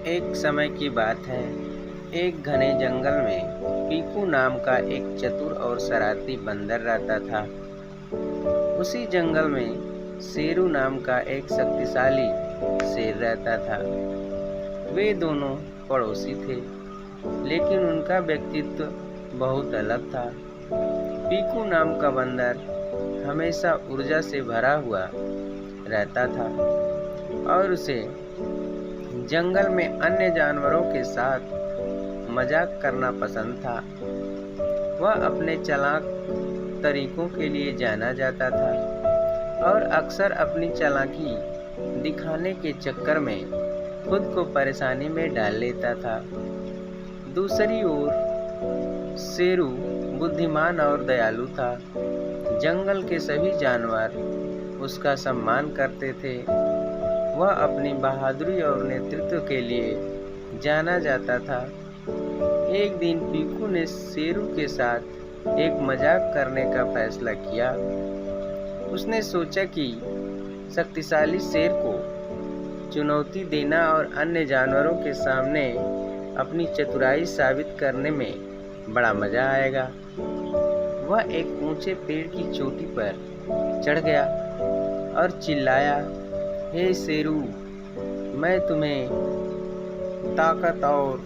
एक समय की बात है। एक घने जंगल में पीकू नाम का एक चतुर और शरारती बंदर रहता था। उसी जंगल में शेरू नाम का एक शक्तिशाली शेर रहता था। वे दोनों पड़ोसी थे, लेकिन उनका व्यक्तित्व बहुत अलग था। पीकू नाम का बंदर हमेशा ऊर्जा से भरा हुआ रहता था और उसे जंगल में अन्य जानवरों के साथ मजाक करना पसंद था। वह अपने चालाक तरीकों के लिए जाना जाता था और अक्सर अपनी चालाकी दिखाने के चक्कर में खुद को परेशानी में डाल लेता था। दूसरी ओर शेरू बुद्धिमान और दयालु था। जंगल के सभी जानवर उसका सम्मान करते थे। वह अपनी बहादुरी और नेतृत्व के लिए जाना जाता था। एक दिन पीकू ने शेरू के साथ एक मजाक करने का फैसला किया। उसने सोचा कि शक्तिशाली शेर को चुनौती देना और अन्य जानवरों के सामने अपनी चतुराई साबित करने में बड़ा मजा आएगा। वह एक ऊंचे पेड़ की चोटी पर चढ़ गया और चिल्लाया, हे शेरू, मैं तुम्हें ताकत और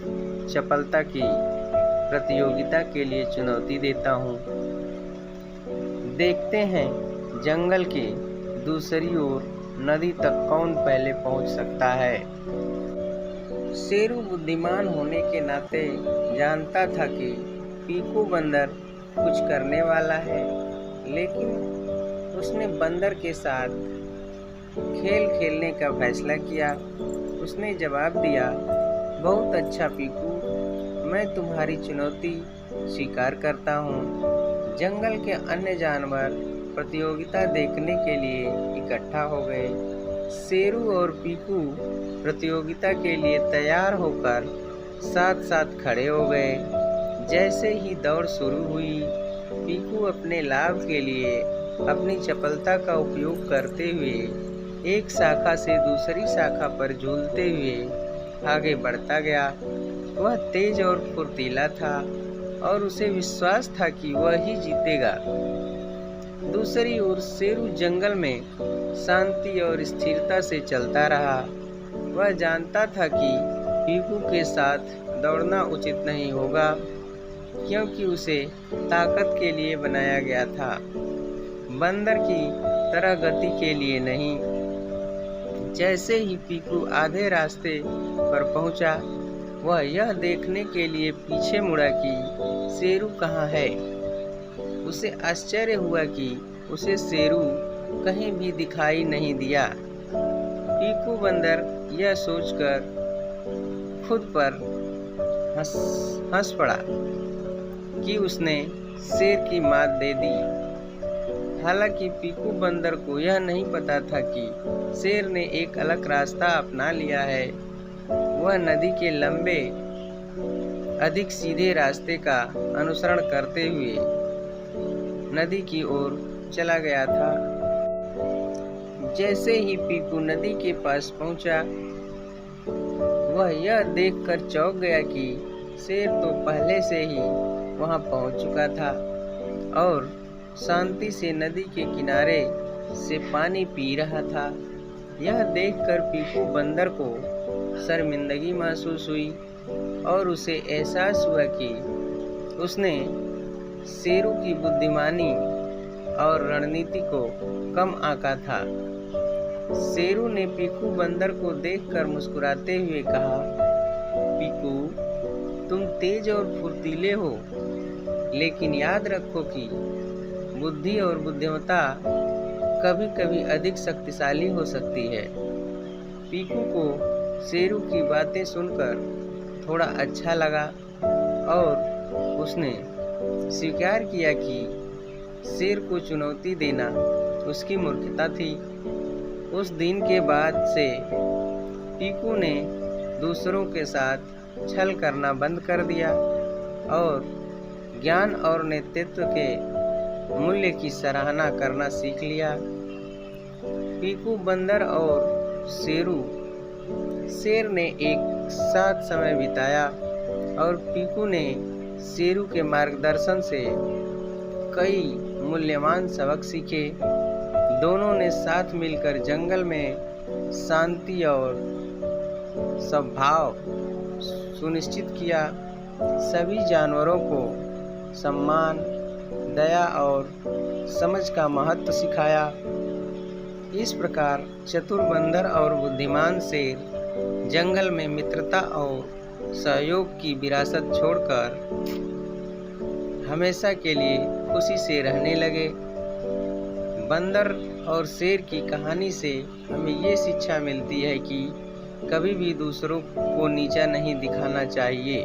चपलता की प्रतियोगिता के लिए चुनौती देता हूँ। देखते हैं जंगल के दूसरी ओर नदी तक कौन पहले पहुँच सकता है। शेरू बुद्धिमान होने के नाते जानता था कि पीकू बंदर कुछ करने वाला है, लेकिन उसने बंदर के साथ खेल खेलने का फैसला किया। उसने जवाब दिया, बहुत अच्छा पीकू, मैं तुम्हारी चुनौती स्वीकार करता हूँ। जंगल के अन्य जानवर प्रतियोगिता देखने के लिए इकट्ठा हो गए। शेरू और पीकू प्रतियोगिता के लिए तैयार होकर साथ साथ खड़े हो गए। जैसे ही दौड़ शुरू हुई, पीकू अपने लाभ के लिए अपनी चपलता का उपयोग करते हुए एक शाखा से दूसरी शाखा पर झूलते हुए आगे बढ़ता गया। वह तेज और फुर्तीला था और उसे विश्वास था कि वह ही जीतेगा। दूसरी ओर शेरू जंगल में शांति और स्थिरता से चलता रहा। वह जानता था कि पीकू के साथ दौड़ना उचित नहीं होगा, क्योंकि उसे ताकत के लिए बनाया गया था, बंदर की तरह गति के लिए नहीं। जैसे ही पीकू आधे रास्ते पर पहुंचा, वह यह देखने के लिए पीछे मुड़ा कि शेरू कहाँ है। उसे आश्चर्य हुआ कि उसे शेरू कहीं भी दिखाई नहीं दिया। पीकू बंदर यह सोचकर खुद पर हंस पड़ा कि उसने शेर की मात दे दी। हालांकि पीकू बंदर को यह नहीं पता था कि शेर ने एक अलग रास्ता अपना लिया है। वह नदी के लंबे, अधिक सीधे रास्ते का अनुसरण करते हुए नदी की ओर चला गया था। जैसे ही पीकू नदी के पास पहुंचा, वह यह देखकर चौंक गया कि शेर तो पहले से ही वहां पहुंच चुका था और शांति से नदी के किनारे से पानी पी रहा था। यह देखकर पीकू बंदर को शर्मिंदगी महसूस हुई और उसे एहसास हुआ कि उसने शेरू की बुद्धिमानी और रणनीति को कम आंका था। शेरू ने पीकू बंदर को देखकर मुस्कुराते हुए कहा, पीकू, तुम तेज और फुर्तीले हो, लेकिन याद रखो कि बुद्धि और बुद्धिमत्ता कभी कभी अधिक शक्तिशाली हो सकती है। पीकू को शेरू की बातें सुनकर थोड़ा अच्छा लगा और उसने स्वीकार किया कि शेर को चुनौती देना उसकी मूर्खता थी। उस दिन के बाद से पीकू ने दूसरों के साथ छल करना बंद कर दिया और ज्ञान और नेतृत्व के मूल्य की सराहना करना सीख लिया। पीकू बंदर और शेरू शेर ने एक साथ समय बिताया और पीकू ने शेरू के मार्गदर्शन से कई मूल्यवान सबक सीखे। दोनों ने साथ मिलकर जंगल में शांति और सद्भाव सुनिश्चित किया। सभी जानवरों को सम्मान, दया और समझ का महत्व सिखाया। इस प्रकार चतुर बंदर और बुद्धिमान शेर जंगल में मित्रता और सहयोग की विरासत छोड़कर हमेशा के लिए खुशी से रहने लगे। बंदर और शेर की कहानी से हमें ये शिक्षा मिलती है कि कभी भी दूसरों को नीचा नहीं दिखाना चाहिए।